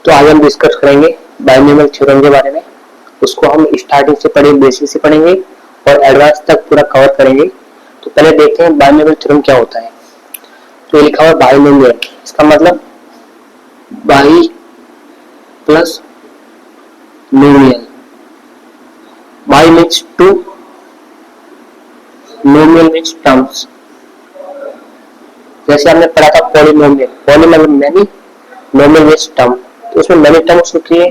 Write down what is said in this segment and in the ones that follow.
तो आज हम डिस्कस करेंगे बाइनोमियल थ्योरम के बारे में। उसको हम स्टार्टिंग से पढ़ेंगे, बेसिक से पढ़ेंगे और एडवांस तक पूरा कवर करेंगे। तो पहले देखते हैं बाइनोमियल थ्योरम क्या होता है। तो लिखा हुआ बाइनोमियल, इसका मतलब bi plus nomial. Bi means two, nomial means terms. जैसे हमने पढ़ा था पॉलिनोमियल, पॉली मतलब मैनी, नोमियल मीन्स टर्म। तो उसमें मैनी टर्म्स होती है,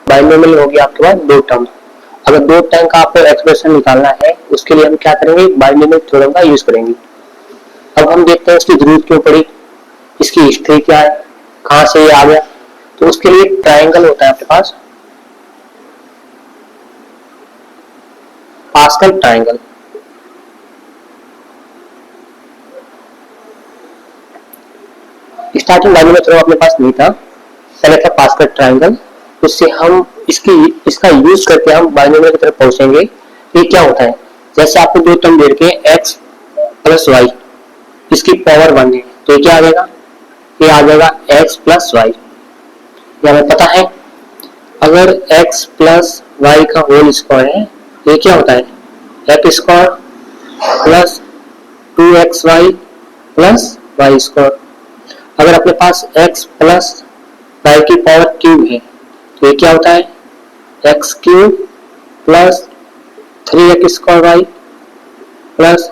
बाइनोमियल हो गया आपके पास दो टर्म। अगर दो टर्म का आपको एक्सप्रेशन निकालना है उसके लिए हम क्या करेंगे, बाइनोमियल थ्योरम का यूज करेंगे। अब हम देखते हैं इसकी जरूरत क्यों पड़ी, इसकी हिस्ट्री क्या है, कहां से ये आ गया। तो उसके लिए ट्राइंगल होता है आपके पास, Pascal triangle. Starting binomial theorem अपने पास नहीं था, पहले था पास्कल ट्राइंगल। उससे हम इसका यूज करके हम बाइनोमियल की तरफ पहुंचेंगे। ये क्या होता है, जैसे आपको दो टर्म दे रखे x प्लस वाई, इसकी पावर 1 है, तो ये क्या आ जाएगा, ये आ जाएगा x प्लस वाई। ये हमें पता है अगर x प्लस वाई का होल स्क्वायर है, ये क्या होता है x square plus 2xy plus y square. अगर अपने पास x प्लस वाई की पावर क्यूब है तो ये क्या होता है x cube plus 3x square y plus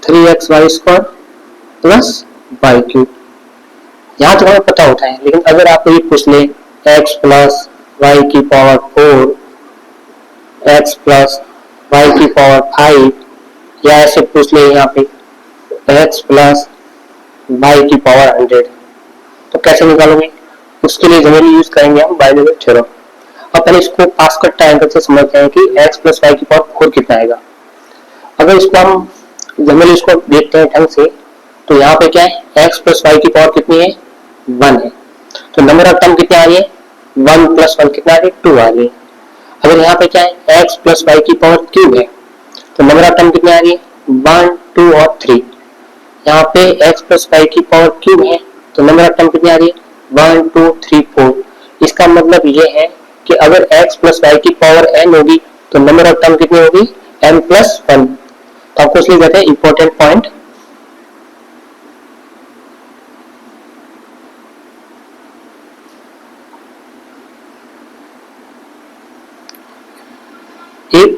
3x y square plus y cube. यहाँ तो हमें पता होता है, लेकिन अगर आपको ये पूछ ले x प्लस वाई की पावर 4, x प्लस वाई की पावर 5, या ऐसे पूछ ले यहाँ पे x प्लस वाई की पावर 100, तो कैसे निकालोगे। उसके लिए जनरली यूज करेंगे हम बाइनोमियल थ्योरम। अब पहले इसको पास्कल ट्रायंगल से समझते हैं कि x प्लस वाई की पावर 4 कितना आएगा। अगर इसको हम जनरली इसको देखते हैं ढंग से, तो यहाँ पे क्या है x प्लस वाई की पावर कितनी है 1 है, तो नंबर ऑफ टर्म कितने आ रही है 1 प्लस 1 कितना आ रही है 2 आ रही है। अगर यहाँ पे क्या है x प्लस वाई की पावर क्यूब है, तो नंबर ऑफ टर्म कितने आ रही है 1 2 और 3। यहाँ पे x प्लस वाई की पावर क्यूब है तो नंबर ऑफ टर्म कितनी आ रही है 1 2 3 4। इसका मतलब ये है कि अगर x प्लस वाई की पावर n होगी तो नंबर ऑफ टर्म कितनी होगी n प्लस 1। तो आपको इसलिए कहते हैं important point, if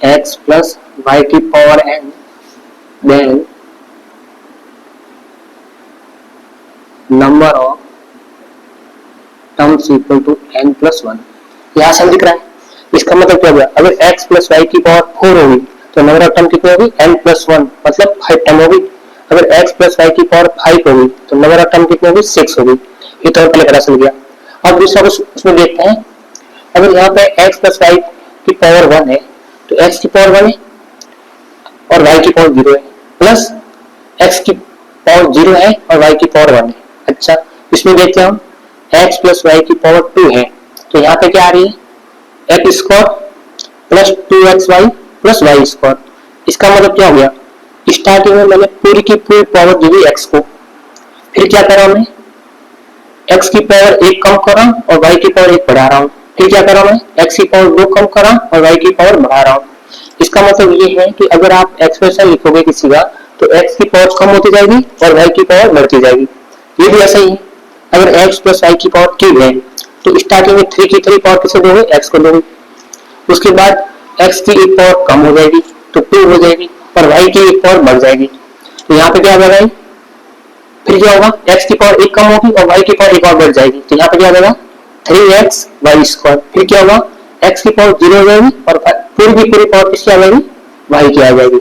x plus y की power n then number of terms equal to n plus 1। यहाँ से दिख रहा है, इसका मतलब क्या हुआ, अगर x प्लस वाई की पावर 4 होगी तो नंबर ऑफ टर्म कितनी होगी n प्लस 1, मतलब 5 टर्म होगी। अगर x प्लस वाई की पावर 5 होगी तो नंबर ऑफ टर्म कितनी होगी 6 होगी। ये तो पहले पता चल गया। अब दूसरा उसमें देखते हैं, अगर यहाँ पे x प्लस वाई की पावर 1 है तो x की पावर 1 है और y की पावर 0 है, प्लस x की पावर 0 है और y की पावर 1 है। अच्छा, इसमें देखते हैं हम x प्लस वाई की पावर 2 है, तो यहाँ पे क्या आ रही है x square plus 2xy plus y square. इसका मतलब क्या हो गया, स्टार्टिंग में मैंने पूरी की पूरी पावर दी हुई x को, फिर क्या करा मैं x की पावर 1 कम करा और y की पावर 1 बढ़ा रहा हूँ, फिर क्या करा मैं x की पावर 2 कम करा और y की पावर बढ़ा रहा हूँ। इसका मतलब ये है कि अगर आप एक्सप्रेशन लिखोगे किसी का तो x की पावर कम होती जाएगी और y की पावर बढ़ती जाएगी। ये भी ऐसा ही है, अगर x प्लस वाई की पावर क्यूब है तो स्टार्टिंग में 3 की 3 पावर किसे दोगे x को दोगे, उसके बाद x की एक पावर कम हो जाएगी तो 2 हो जाएगी और y की एक पावर बढ़ जाएगी। तो यहाँ पे क्या हो जाएगा, फिर क्या होगा x की पावर 1 कम होगी और y की पावर 1 और बढ़ जाएगी, तो यहाँ पे क्या हो जाएगा 3x वाई स्क्वायर। फिर क्या होगा x की पावर 0 हो जाएगी और पूरी की पूरी पावर किसकी आ जाएगी y की आ जाएगी।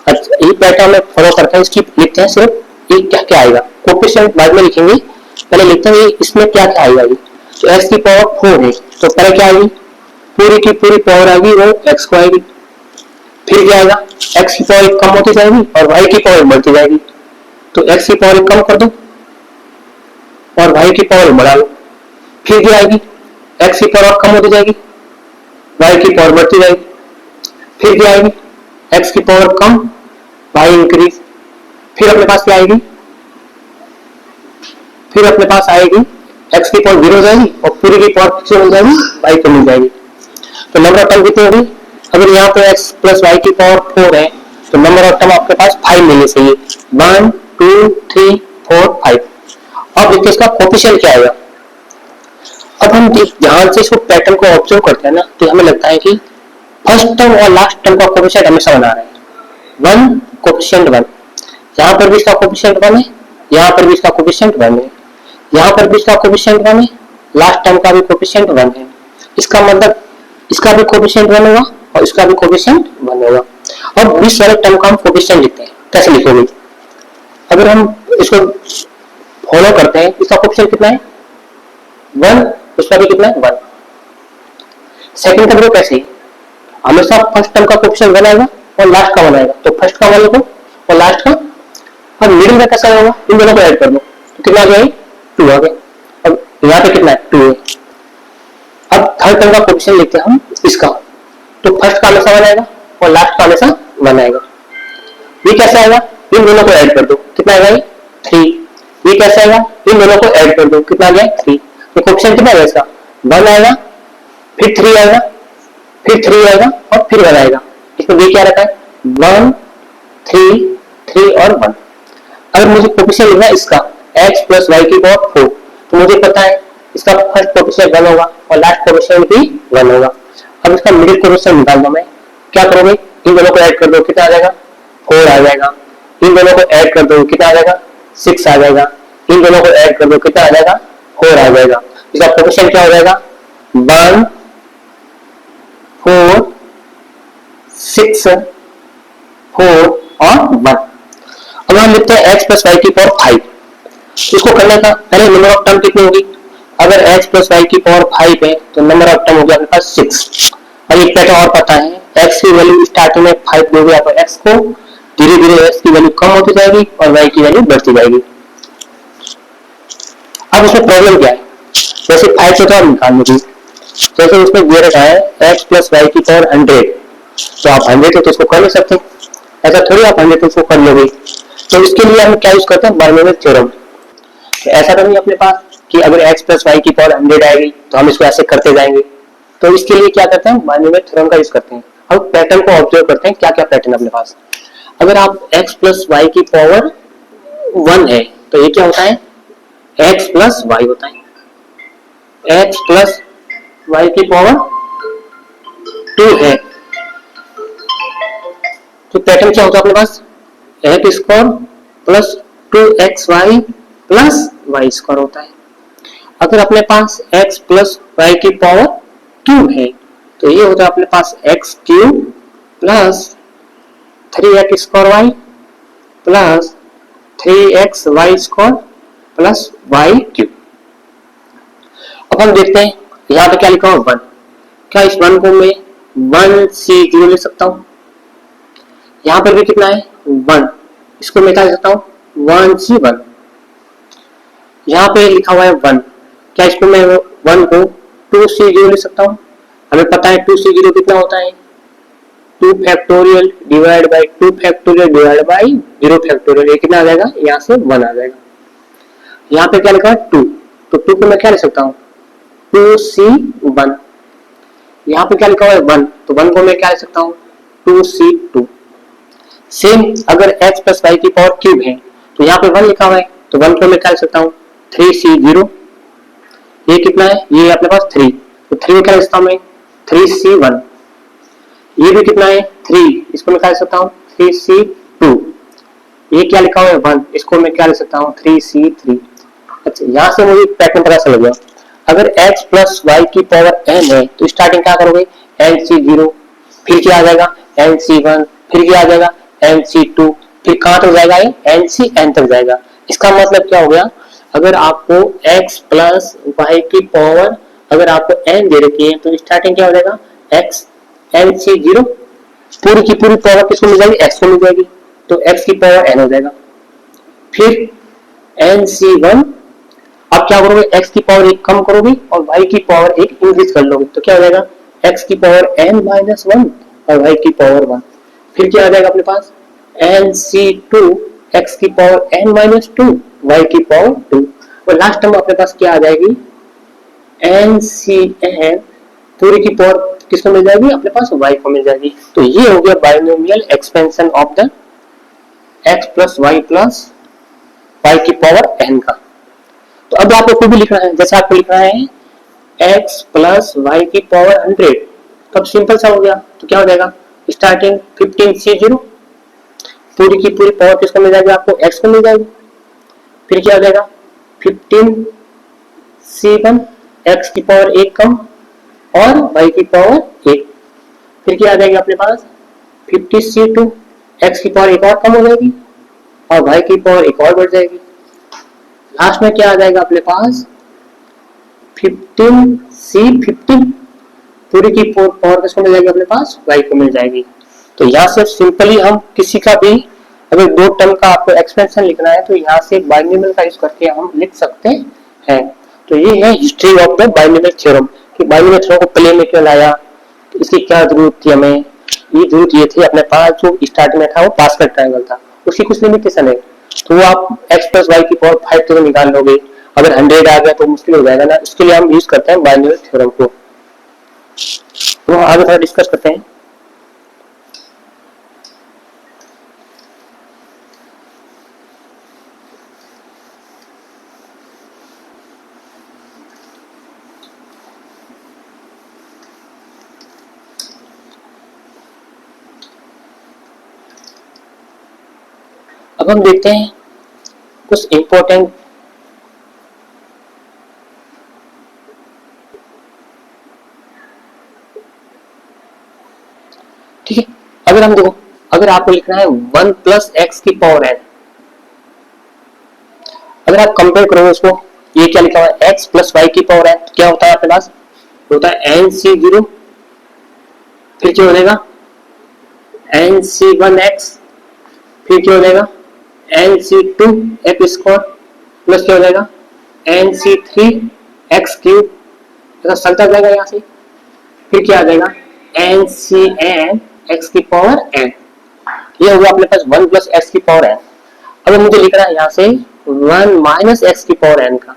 अच्छा, ये पैटर्न में फॉलो करते हैं, इसकी लिखते हैं सिर्फ ये क्या क्या आएगा, कोएफिशिएंट बाद में लिखेंगे, पहले लिखते हैं इसमें क्या क्या आएगा। तो x की पावर 4 है तो पहले क्या आएगी पूरी की पूरी पावर आएगी वो x को आएगी। फिर क्या आएगा x की पावर कम होती जाएगी और y की पावर बढ़ती जाएगी, तो x की पावर कम कर दो और y की पावर बढ़ा लो। फिर क्या आएगी x की पावर कम होती जाएगी y की पावर बढ़ती जाएगी। फिर क्या आएगी x की पावर कम y इंक्रीज। फिर अपने पास क्या आएगी, फिर अपने पास आएगी x की पावर 0 हो जाएगी और पूरी की पावर किससे मिल जाएगी, y को मिल जाएगी। तो नंबर ऑफ टर्म कितनी होगी, अगर यहाँ पे x प्लस वाई की पावर 4 है तो नंबर ऑफ टर्म आपके पास 5 मिलने चाहिए, 1 2 3 4 5। अब देखिए इसका कोफिशिएंट क्या आएगा। अब हम ध्यान से इसको पैटर्न को ऑब्जर्व करते हैं ना तो हमें लगता है कि फर्स्ट टर्म और लास्ट टर्म का कोफिशिएंट हमेशा बना रहे हैं, 1 कोफिशिएंट 1, यहाँ पर भी इसका कोफिशिएंट 1 है, यहाँ पर भी इसका कोफिशिएंट 1 है, यहाँ पर भी इसका कोफिशिएंट 1 है, लास्ट टर्म का भी कोफिशिएंट 1 है। इसका मतलब इसका भी कोफिशिएंट 1 होगा और इसका भी कोफिशिएंट 1 होगा। अब 20 वाले टर्म का हम कोफिशिएंट लिखते हैं, कैसे लिखोगे, अगर हम इसको फॉलो करते हैं, इसका कोफिशिएंट कितना है 1, उसका भी कितना है 1। सेकंड का भी कैसे, हमेशा फर्स्ट टर्म का कोफिशिएंट 1 आएगा और लास्ट का 1 आएगा, तो फर्स्ट का 1 लिखो और लास्ट का। अब मिडिल में कैसा होगा, इन दोनों को ऐड कर दो तो कितना आ गया 2 आ गया। अब यहाँ पे कितना है 2 है। अब थर्ड टर्म का कोफिशिएंट लिखते हैं हम इसका, तो फर्स्ट का हमेशा 1 आएगा और लास्ट का हमेशा 1 आएगा। ये कैसे आएगा, इन दोनों को ऐड कर दो कितना आएगा 3। ये कैसे आएगा, इन दोनों को ऐड कर दो कितना आ गया 3। तो कोफिशिएंट कितना आएगा इसका 1 आएगा, फिर 3 आएगा, फिर 3 आएगा और फिर 1 आएगा। इसमें ये क्या रखा है 1 3 3 और 1। अगर मुझे कोफिशिएंट लिखना है इसका x प्लस वाई की पावर 4 तो मुझे पता है इसका फर्स्ट कोफिशिएंट 1 होगा और लास्ट कोफिशिएंट भी 1 होगा। अब इसका मिडिल कोफिशिएंट निकालना मैं क्या करोगे, इन दोनों को ऐड कर दो कितना आ जाएगा 4 आ जाएगा, इन दोनों को ऐड कर दो कितना आ जाएगा 6 आ जाएगा, इन दोनों को ऐड कर दो कितना आ जाएगा 4 आ जाएगा। इसका कोफिशिएंट क्या हो जाएगा 1 4 6 4 और 1। अब हम लिखते हैं x प्लस वाई की पावर 5। इसको करने का पहले नंबर ऑफ टर्म कितनी होगी, अगर x प्लस वाई की पावर 5 है तो नंबर ऑफ टर्म होगी आपके पास 6। और एक पैटर्न और पता है, x की वैल्यू स्टार्टिंग में 5 दोगे तो x को धीरे धीरे x की वैल्यू कम होती जाएगी और y की वैल्यू बढ़ती जाएगी। अब इसमें प्रॉब्लम क्या है, जैसे 5 से तो आप निकाल लोगे, जैसे उसमें ये रखा है x प्लस वाई की पावर 100 तो आप 100 है तो इसको कर नहीं सकते, ऐसा थोड़ी आप 100 इसको कर लोगे। तो इसके लिए हम क्या यूज करते हैं बाइनोमियल थ्योरम। तो ऐसा तो नहीं अपने पास कि अगर x प्लस वाई की पावर 100 आएगी तो हम इसको ऐसे करते जाएंगे, तो इसके लिए क्या करते हैं बाइनोमियल थ्योरम का यूज करते हैं। हम पैटर्न को ऑब्जर्व करते हैं क्या क्या पैटर्न अपने पास। अगर आप x प्लस वाई की पावर 1 है तो ये क्या होता है x प्लस वाई होता है, x प्लस वाई की पावर 2 है तो पैटर्न क्या होता है अपने पास x square plus 2xy plus y square होता है। अगर अपने पास x प्लस वाई की पावर 2 है तो ये होता है अपने पास x cube plus 3x square y plus 3x y square plus y cube. अब हम देखते हैं यहाँ पे क्या लिखा हुआ 1, क्या इस 1 को मैं 1c0 ले सकता हूँ, यहाँ पर भी कितना है 1, इसको मैं क्या लिख सकता हूँ 1c1। यहाँ पे लिखा हुआ है 1, क्या इसको मैं 1 को 2c0 लिख सकता हूँ। हमें पता है 2c0 कितना होता है 2 factorial divide by 2 factorial divide by 0 factorial, ये कितना आ जाएगा यहाँ से 1 आ जाएगा। यहाँ पे क्या लिखा है 2, तो 2 को मैं क्या लिख सकता हूँ 2c1। यहाँ पे क्या लिखा हुआ है 1, तो 1 को मैं क्या लिख सकता हूँ 2c2। सेम अगर x प्लस वाई की पावर क्यूब है तो यहाँ पे 1 लिखा हुआ है तो 1 को मैं क्या लिख सकता हूँ 3c0। ये कितना है, ये अपने पास 3, तो 3 में क्या लिख सकता हूँ मैं 3c1। ये भी कितना है 3, इसको मैं क्या लिख सकता हूँ 3c2। ये क्या लिखा हुआ है 1, इसको मैं क्या लिख सकता हूँ 3c3। अच्छा, यहाँ से मुझे पैटर्न पता चल गया। अगर x प्लस वाई की पावर n है तो स्टार्टिंग क्या करोगे nc0, फिर क्या आ जाएगा nc1, फिर क्या आ जाएगा nc2, फिर कहां तक जाएगा ये ncn तक जाएगा। इसका मतलब क्या हो गया, अगर आपको x प्लस वाई की पावर अगर आपको n दे रखी है तो स्टार्टिंग क्या हो जाएगा x nc0, पूरी की पूरी पावर किसको मिल जाएगी x को मिल जाएगी, तो x की पावर n हो जाएगा। फिर nc1, अब क्या करोगे x की पावर 1 कम करोगे और y की पावर 1 इंक्रीज कर लोगे, तो क्या हो जाएगा x की पावर n माइनस 1 और y की पावर 1। फिर क्या आ जाएगा अपने पास nc2 x की पावर n माइनस 2 y की पावर 2। और लास्ट टर्म अपने पास क्या आ जाएगी, एन सी एन पूरी की पावर किसको मिल जाएगी, अपने पास y को मिल जाएगी। तो ये हो गया binomial expansion of the x plus y plus y की पावर n का। तो अब आपको कुछ भी लिखना है, जैसे आपको लिखना है x प्लस वाई की पावर 100, तो अब सिंपल सा हो गया। तो क्या हो जाएगा, स्टार्टिंग 15c0 पूरी की पूरी पावर किसको मिल जाएगी, आपको x को मिल जाएगी। फिर क्या हो जाएगा 15c1 x की पावर 1 कम और y की पावर 1। फिर क्या आ जाएगी अपने पास 50c2 x की पावर 1 और कम हो जाएगी और y की पावर 1 और बढ़ जाएगी। लास्ट में क्या आ जाएगा अपने पास 15c50 पूरी की पावर किसको मिल जाएगी, अपने पास y को मिल जाएगी। तो यहाँ से सिंपली हम किसी का भी अगर दो टर्म का आपको एक्सपेंशन लिखना है तो यहाँ से बाइनोमियल का यूज करके हम लिख सकते हैं। तो ये है history of the binomial theorem कि बाइनोमियल थ्योरम को प्ले में क्यों लाया, तो इसकी क्या जरूरत थी हमें। ये जरूरत ये थी अपने पास जो स्टार्टिंग में था वो पास्कल ट्रायंगल था, उसकी कुछ लिमिटेशन है। तो वो आप x प्लस वाई की पावर 5 तक निकाल लोगे, अगर 100 आ गया तो मुश्किल हो जाएगा ना, इसके लिए हम यूज करते हैं बाइनोमियल थ्योरम को। तो आगे थोड़ा डिस्कस करते हैं। अब हम देखते हैं कुछ इंपॉर्टेंट ठीक है। अगर हम देखो, अगर आपको लिखना है 1 प्लस एक्स की पावर n, अगर आप कंपेयर करोगे उसको, ये क्या लिखा हुआ है x प्लस वाई की पावर n, तो क्या होता है आपके पास होता है nc0, फिर क्या हो जाएगा nc1x, फिर क्या हो जाएगा nc2x स्क्वायर प्लस क्या हो जाएगा nc3x क्यूब, ऐसा चलता जाएगा यहाँ से। फिर क्या आ जाएगा ncn x की पावर n, ये होगा अपने पास 1 प्लस x की पावर n। अगर मुझे लिखना है यहाँ से 1 माइनस x की पावर n का,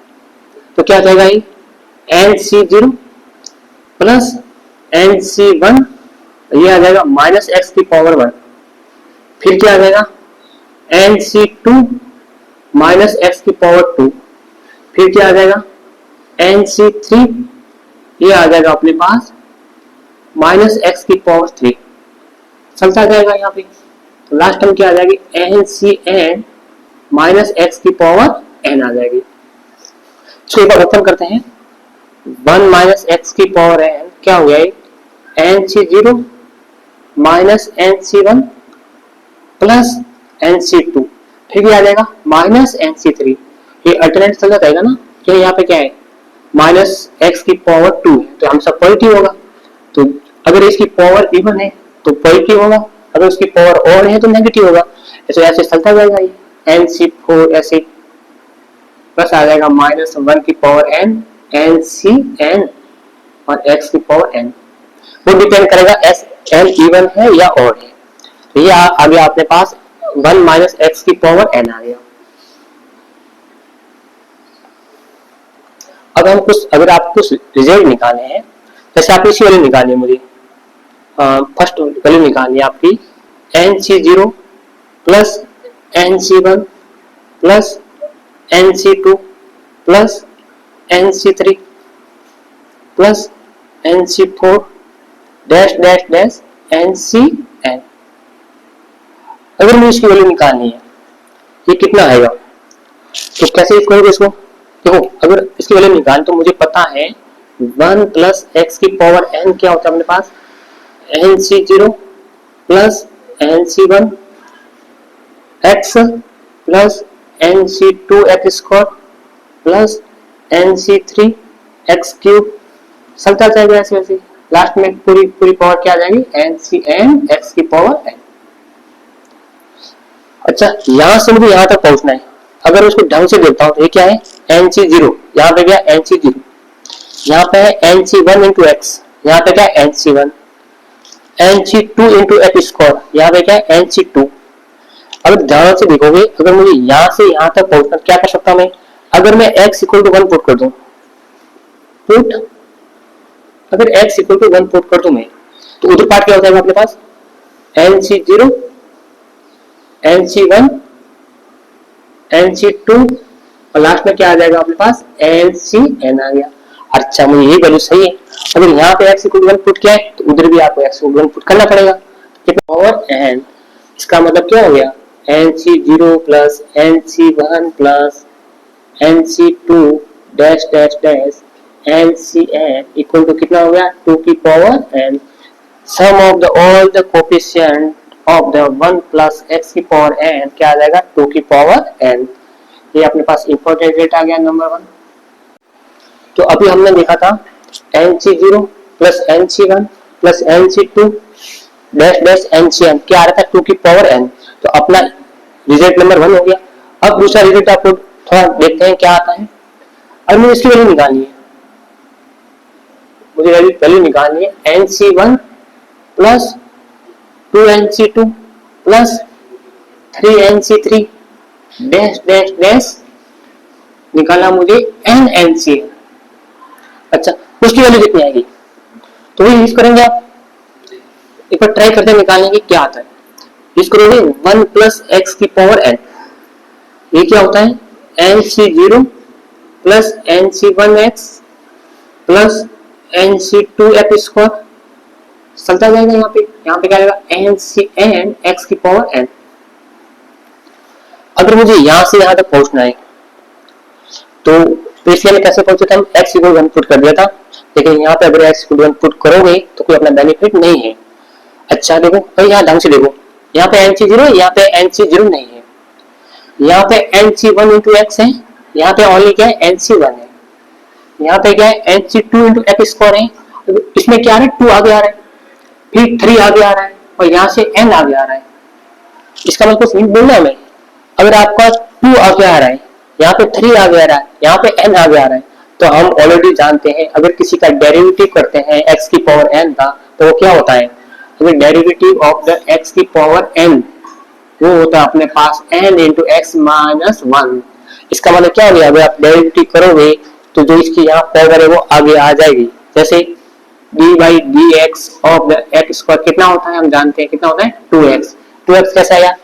तो क्या आ जाएगा ये nc0 प्लस nc1, ये आ जाएगा माइनस x की पावर 1। फिर क्या आ जाएगा nc2 माइनस x की पावर 2। फिर क्या आ जाएगा nc3, ये आ जाएगा अपने पास माइनस x की पावर 3, चलता जाएगा यहाँ पे। तो लास्ट टर्म क्या आ जाएगी ncn माइनस x की पावर n आ जाएगी। इसको एक बार ओपन करते हैं, 1 माइनस x की पावर n क्या हो गया nc0 minus nc1 plus nc2, फिर ये आ जाएगा माइनस nc3, ये अल्टरनेट चलता जाएगा ना, क्योंकि यहाँ पे क्या है माइनस x की पावर 2 है तो हम सब पॉजिटिव होगा। तो अगर इसकी पावर इवन है तो पॉजिटिव होगा, अगर उसकी पावर ऑड है तो नेगेटिव होगा। ऐसे चलता जाएगा ये nc4 ऐसे, प्लस आ जाएगा माइनस 1 की पावर n ncn और x की पावर n, वो डिपेंड करेगा n इवन है या ऑड है। तो ये आ गया अपने पास 1 माइनस एक्स की पावर n आ गया। अब हम कुछ, अगर आप कुछ रिजल्ट निकाले हैं, जैसे आप इसी वाली निकालिए, मुझे फर्स्ट वैल्यू निकालनी है आपकी nc0 plus nc1 plus nc2 plus nc3 plus nc4 dash dash dash ncn। अगर मुझे इसकी वैल्यू निकालनी है, ये कितना आएगा, तो कैसे करोगे इसको। देखो अगर इसकी वैल्यू निकालनी तो मुझे पता है 1 प्लस एक्स की पावर n क्या होता है अपने पास nc0 plus nc1 x plus nc2 x square plus nc3 x cube, चलता जाएगा ऐसे वैसे, लास्ट में पूरी पूरी पावर क्या आ जाएगी ncn x की पावर n। अच्छा, यहां से मुझे यहां तक पहुंचना है, अगर उसको ढंग से देखता हूं तो ये क्या है nc0, यहाँ पे क्या nc0, यहाँ पे है nc1 इंटू एक्स, यहाँ पे क्या nc1, nc2 into x square, यहाँ पे क्या nc2। अगर ध्यान से देखोगे, अगर मुझे यहाँ से यहाँ तक पहुंचना क्या कर सकता हूँ मैं, अगर मैं x इक्वल टू 1 पुट कर दूं, पुट अगर x इक्वल टू 1 पुट कर दूं मैं, तो उधर पार्ट क्या हो जाएगा अपने पास, nc0 nc1 nc2 और लास्ट में क्या आ जाएगा अपने पास, ncn आ गया। अच्छा मुझे ये वैल्यू सही है, अगर यहाँ पे x इक्वल टू 1 पुट किया है तो उधर भी आपको x इक्वल टू 1 पुट करना पड़ेगा। और n इसका मतलब क्या हो गया, nc0 plus nc1 plus nc2 dash dash dash ncn equal to कितना हो गया, 2 की power n sum of the all the coefficient of the 1 plus x की पावर n क्या आ जाएगा, 2 की पावर n। ये अपने पास इंपॉर्टेंट रेट आ गया नंबर 1। तो अभी हमने देखा था nc0 plus nc1 plus nc2 dash dash ncn क्या आ रहा था, 2 की पावर n। तो अपना रिजल्ट नंबर 1 हो गया। अब दूसरा रिजल्ट आपको थोड़ा देखते हैं क्या आता है। अब मुझे इसकी वैल्यू निकालनी है, मुझे वैल्यू निकालनी है nc1 plus 2nc2 plus 3nc3 dash dash dash निकालना मुझे nncn। अच्छा उसकी वैल्यू कितनी आएगी, तो वही यूज करेंगे आप, एक बार ट्राई करते हैं निकालने की क्या आता है। यूज करोगे 1 प्लस एक्स की पावर n, ये क्या होता है nc0 plus nc1x plus nc2x square, चलता जाएगा यहाँ पे क्या आएगा ncn x की पावर n। अगर मुझे यहां से यहां तक पहुंचना है तो इसलिए मैं कैसे पहुंचे थे, हम x इक्वल 1 पुट कर दिया था, लेकिन यहाँ पे अगर x इक्वल 1 पुट करोगे तो कोई अपना बेनिफिट नहीं है। अच्छा देखो भाई यहाँ ढंग से देखो, यहाँ पे nc0 यहाँ पे nc0 नहीं है, यहाँ पे nc1 इंटू एक्स है, यहाँ पे ओनली क्या है nc1 है, यहाँ पे क्या है nc2 इंटू एक्स स्क्वायर है, इसमें क्या आ रहा है 2 आगे आ रहा है, फिर 3 आगे आ रहा है और यहाँ से n आगे आ रहा है। इसका मतलब कुछ बोलना है मैं, अगर आपका 2 आगे आ रहा है, यहाँ पे 3 आगे आ रहा है, यहाँ पे n आगे आ रहा है, तो हम ऑलरेडी जानते हैं अगर किसी का डेरिवेटिव करते हैं x की पावर n का तो वो क्या होता है, अगर डेरिवेटिव ऑफ द x की पावर n वो होता है अपने पास n इंटू एक्स माइनस 1। इसका मतलब क्या हो गया, अगर आप डेरिवेटिव करोगे तो जो इसकी यहाँ पावर है वो आगे आ जाएगी। जैसे d by D x of the x square कितना होता है, हम जानते हैं कितना होता है 2x। 2x कैसा आया,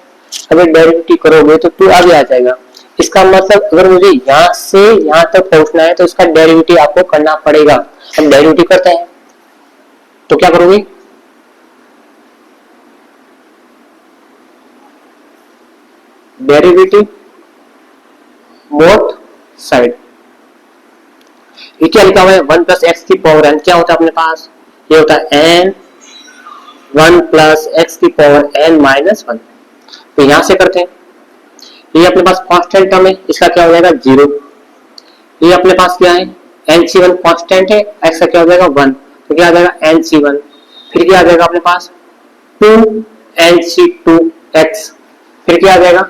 अगर डेरिवेटिव करोगे तो 2 आगे आ जाएगा। इसका मतलब अगर मुझे यहाँ से यहाँ तक पहुंचना है तो इसका डेरिवेटिव आपको करना पड़ेगा। हम डेरिवेटिव करते हैं तो क्या करोगे, डेरिवेटिव बोथ साइड, ये क्या लिखा हुआ है 1 प्लस एक्स की पावर n, क्या होता है अपने पास, ये होता है n 1 प्लस एक्स की पावर n माइनस 1। तो यहां से करते हैं, ये अपने पास कांस्टेंट टर्म है, इसका क्या हो जाएगा 0। ये अपने पास क्या है nc1 कांस्टेंट है, x का क्या हो जाएगा 1, तो क्या आ जाएगा nc1, फिर क्या आ जाएगा अपने पास 2nc2x, फिर क्या आ जाएगा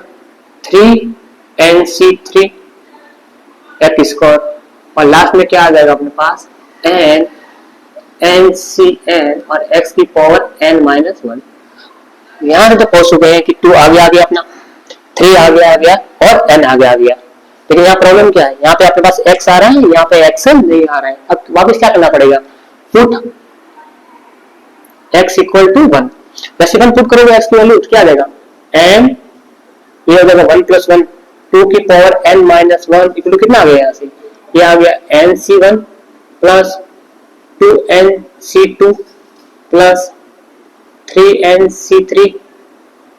3nc3 x स्क्वायर और लास्ट में क्या आ जाएगा अपने पास n ncn और x की पावर n माइनस 1। यहां तो पहुंच चुके हैं कि 2 आगे आ गया, अपना 3 आगे आ गया और n आगे आ गया, लेकिन यहाँ प्रॉब्लम क्या है, यहाँ पे आपके पास x आ रहा है, यहाँ पे x नहीं आ रहा है। अब वापस क्या करना पड़ेगा, पुट x इक्वल टू 1, वैसे 1 पुट करोगे x की वैल्यू क्या आ जाएगा n, ये हो जाएगा 1 प्लस 1 2 की power n minus 1 equal to कितना आ गया, यहाँ से ये आ गया nc1 plus 2nc2 plus 3nc3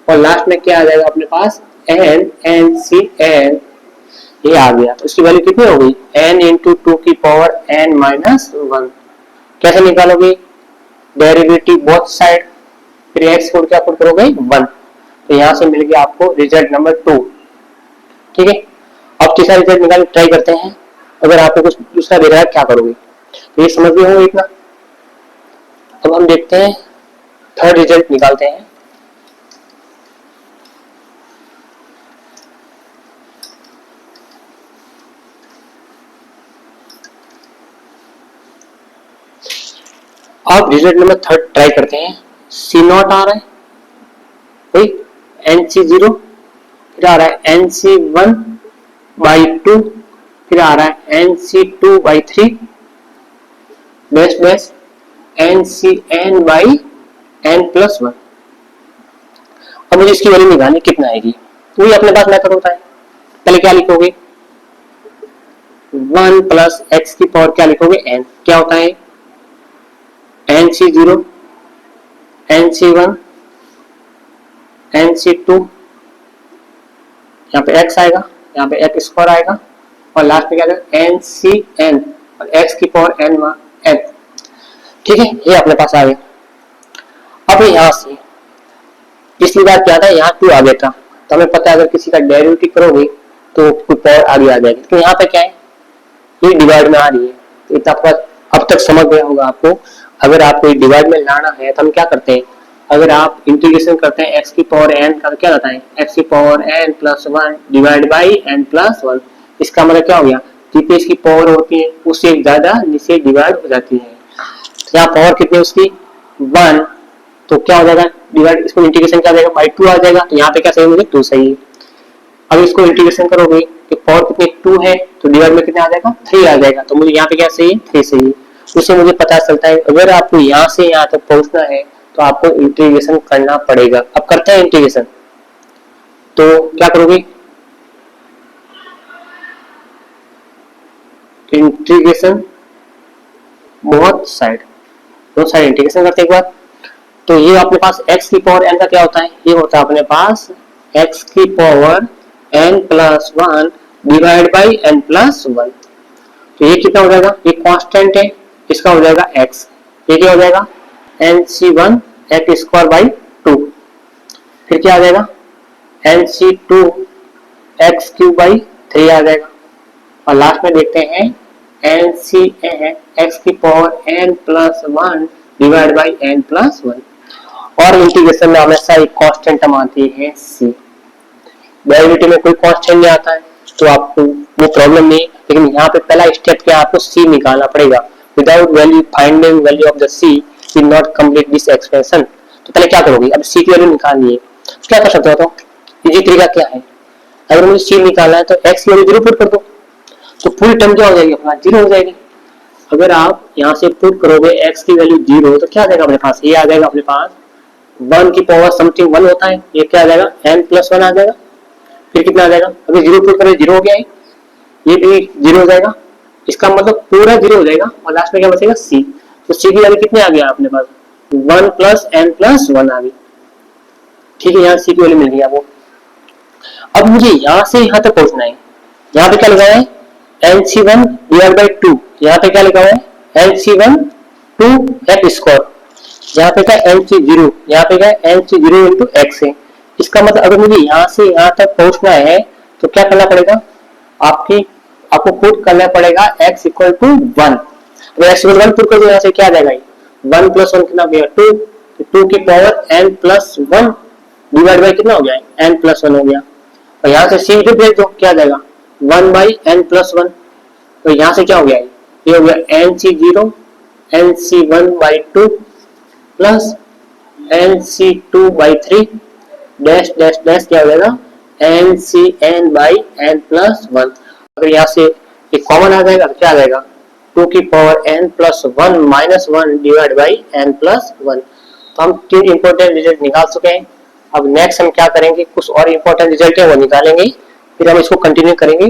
और लास्ट में क्या आ जाएगा अपने पास ncn, ये आ गया। तो इसकी वैल्यू कितनी हो गई n इंटू 2 की पावर n माइनस 1। कैसे निकालोगे, डेरिवेटिव बोथ साइड, फिर x को क्या पुट करोगे 1, तो यहां से मिल गया आपको रिजल्ट नंबर 2। ठीक है, अब तीसरा रिजल्ट निकालने ट्राई करते हैं। अगर आपको कुछ दूसरा दे रहा है क्या करोगे, तो ये समझ गए होंगे इतना। अब हम देखते हैं थर्ड रिजल्ट निकालते हैं। अब रिजल्ट नंबर थर्ड ट्राई करते हैं। C नॉट आ रहा है, वही nc0, फिर आ रहा है nc1 बाई 2 फिर आ रहा है NC2/3 डैश डैश NCN/n+1। अब मुझे इसकी वैल्यू निकालनी कितना आएगी, तो ये अपने पास मेथड होता है। पहले क्या लिखोगे, 1 प्लस एक्स की पावर क्या लिखोगे n, क्या होता है NC0 NC1 NC2, यहाँ पे x आएगा, यहाँ पे x स्क्वायर आएगा और लास्ट में क्या आएगा NCN और x की पावर n। ठीक है, ये अपने पास आ गया। अब यहाँ से पिछली बार क्या था, यहाँ 2 आ गया था, तो हमें पता है अगर किसी का डेरिवेटिव करोगे तो कोई पावर आगे आ जाएगी। तो यहाँ पे क्या है, ये डिवाइड में आ रही है, तो इतना अब तक समझ गया होगा आपको। अगर आपको डिवाइड में लाना है तो हम क्या करते हैं, अगर आप इंटीग्रेशन करते हैं x की पावर n का, तो क्या रहता है x की power n+1 divide by n+1। इसका मतलब क्या हो गया, जितनी इसकी पावर होती है उससे ज्यादा नीचे डिवाइड हो जाती है। यहाँ पावर कितनी है उसकी 1, तो क्या हो जाएगा डिवाइड, इसको इंटीग्रेशन क्या जाएगा बाई 2 आ जाएगा। तो यहाँ पे क्या सही मुझे 2 सही है। अब इसको इंटीग्रेशन करोगे कि पावर कितनी 2 है तो डिवाइड में कितना आ जाएगा 3 आ जाएगा, तो मुझे यहाँ पे क्या सही है 3 सही है। उससे मुझे पता चलता है अगर आपको यहाँ से यहाँ तक पहुंचना है तो आपको इंटीग्रेशन करना पड़ेगा। अब करते हैं इंटीग्रेशन, तो क्या करोगे, इंटीग्रेशन बहुत साइड इंटीग्रेशन करते एक बार, तो ये अपने पास x की पावर n का क्या होता है, ये होता है अपने पास x की power n+1 divide by n+1। तो ये कितना हो जाएगा, ये कांस्टेंट है, इसका हो जाएगा x, ये क्या हो जाएगा NC1 x²/2, फिर क्या आ जाएगा NC2 x³/3 आ जाएगा और लास्ट में देखते हैं NCN x की power n+1 divide by n+1। और इंटीग्रेशन में हमेशा एक कांस्टेंट टर्म आती है c, डेरिवेटिव में कोई कांस्टेंट नहीं आता है तो आपको वो प्रॉब्लम नहीं। लेकिन यहाँ पे पहला स्टेप क्या, आपको c निकालना पड़ेगा। Without value finding value of the c will not complete this expression. तो पहले क्या करोगे, अब c की वैल्यू निकालनी है, तो क्या कर सकते हो, तो इजी तरीका क्या है, अगर मुझे c निकालना है तो x की वैल्यू 0 पुट कर दो, तो पूरी टर्म क्या हो जाएगी अपना 0 हो जाएगी। अगर आप यहाँ से पुट करोगे x की वैल्यू 0 तो क्या आ जाएगा अपने पास, ये आ जाएगा अपने पास 1 की पावर समथिंग 1 होता है, ये क्या आ जाएगा n+1 आ जाएगा। फिर कितना आ जाएगा, अगर 0 पुट करें 0 हो गया है, ये भी 0 हो जाएगा, इसका मतलब पूरा 0 हो जाएगा और लास्ट में क्या बचेगा c। तो c की वैल्यू कितने आ गया अपने पास 1 + n+1 आ गई। ठीक है, यहाँ c की वैल्यू मिल गई आपको। अब मुझे यहाँ से यहाँ तक पहुंचना है, यहाँ पे क्या लिखा है NC1 डिवाइड बाई 2, यहाँ पे क्या लिखा हुआ है NC1 2x², यहाँ पे क्या NC0, यहाँ पे क्या NC0 × x है। इसका मतलब अगर मुझे यहाँ से यहाँ तक पहुंचना है तो क्या करना पड़ेगा, आपको पुट करना पड़ेगा x = 1। अगर x = 1 पुट कर दो, यहाँ से क्या आ जाएगा 1 + 1 कितना हो गया 2, तो 2 की पावर n+1 डिवाइड बाई कितना हो गया n+1 हो गया। और यहाँ से c जो भेज दो क्या आ जाएगा 1/n+1, तो यहाँ से क्या हो गया, ये हो गया NC0 NC1/2 plus NC2/3 dash dash dash क्या हो जाएगा NCN/n+1। अगर यहाँ से एक कॉमन आ जाएगा तो क्या आ जाएगा 2 की power n+1 - 1 divide by n+1। तो हम 3 इंपॉर्टेंट रिजल्ट निकाल चुके हैं। अब नेक्स्ट हम क्या करेंगे, कुछ और इंपॉर्टेंट रिजल्ट है वो निकालेंगे, फिर हम इसको कंटिन्यू करेंगे।